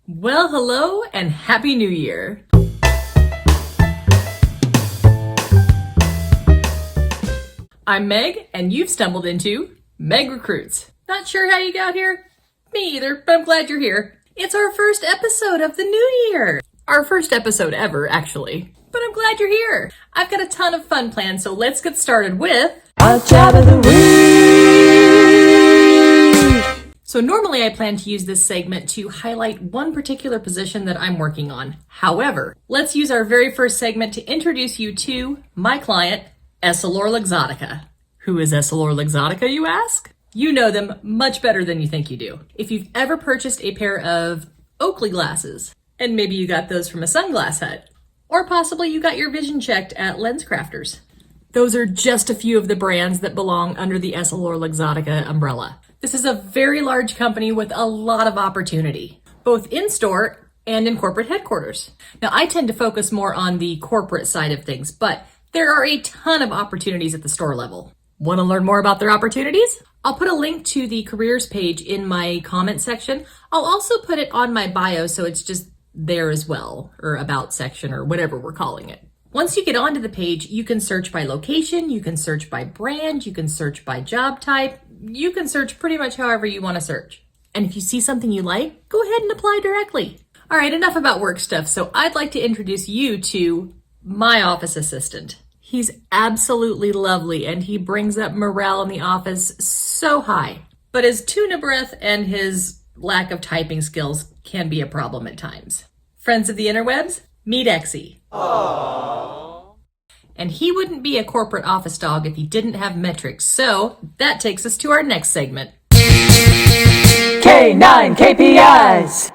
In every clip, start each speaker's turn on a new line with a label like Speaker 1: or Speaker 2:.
Speaker 1: Well, hello and Happy New Year. I'm Meg, and you've stumbled into Meg Recruits. Not sure how you got here? Me either, but I'm glad you're here. It's our first episode of the new year. Our first episode ever, actually. But I'm glad you're here. I've got a ton of fun planned, so let's get started with
Speaker 2: Our Job of the Week!
Speaker 1: So normally I plan to use this segment to highlight one particular position that I'm working on. However, let's use our very first segment to introduce you to my client, EssilorLuxottica. Who is EssilorLuxottica, you ask? You know them much better than you think you do. If you've ever purchased a pair of Oakley glasses, and maybe you got those from a Sunglass Hut, or possibly you got your vision checked at LensCrafters. Those are just a few of the brands that belong under the EssilorLuxottica umbrella. This is a very large company with a lot of opportunity, both in-store and in corporate headquarters. Now, I tend to focus more on the corporate side of things, but there are a ton of opportunities at the store level. Want to learn more about their opportunities? I'll put a link to the careers page in my comment section. I'll also put it on my bio so it's just there as well, or about section, or whatever we're calling it. Once you get onto the page, you can search by location, you can search by brand, you can search by job type, you can search pretty much however you want to search. And if you see something you like, go ahead and apply directly. All right, enough about work stuff. So I'd like to introduce you to my office assistant. He's absolutely lovely and he brings up morale in the office so high. But his tuna breath and his lack of typing skills can be a problem at times. Friends of the interwebs, meet Exie. Aww. And he wouldn't be a corporate office dog if he didn't have metrics. So that takes us to our next segment.
Speaker 2: K9 KPIs!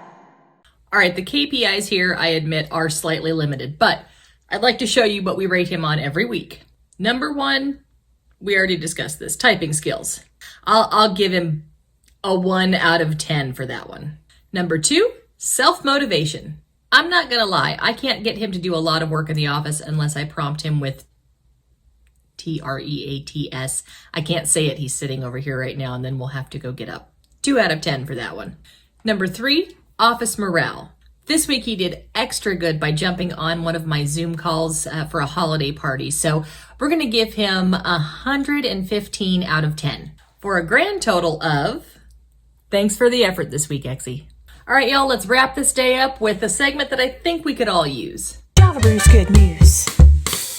Speaker 1: All right, the KPIs here, I admit, are slightly limited, but I'd like to show you what we rate him on every week. Number one, we already discussed this, typing skills. I'll give him a 1 out of 10 for that one. Number two, self-motivation. I'm not gonna lie, I can't get him to do a lot of work in the office unless I prompt him with TREATS. I can't say it, he's sitting over here right now, and then we'll have to go get up. 2 out of 10 for that one. Number three, office morale. This week he did extra good by jumping on one of my Zoom calls for a holiday party. So we're gonna give him 115 out of 10 for a grand total of, thanks for the effort this week, Exie. All right, y'all, let's wrap this day up with a segment that I think we could all use.
Speaker 2: Java Brew's good news.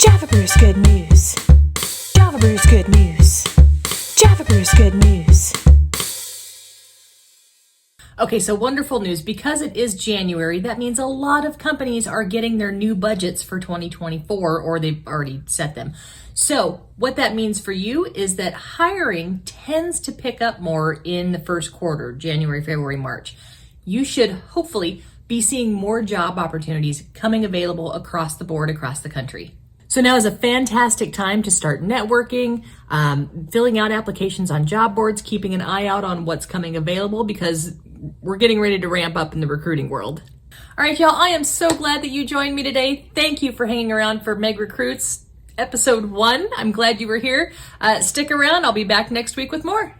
Speaker 2: Java Brew's good news. Java Brew's good news. Java Brew's good news.
Speaker 1: Okay, so wonderful news. Because it is January, that means a lot of companies are getting their new budgets for 2024, or they've already set them. So what that means for you is that hiring tends to pick up more in the first quarter, January, February, March. You should hopefully be seeing more job opportunities coming available across the board, across the country. So now is a fantastic time to start networking, filling out applications on job boards, keeping an eye out on what's coming available because we're getting ready to ramp up in the recruiting world. All right, y'all, I am so glad that you joined me today. Thank you for hanging around for Meg Recruits episode 1. I'm glad you were here. Stick around. I'll be back next week with more.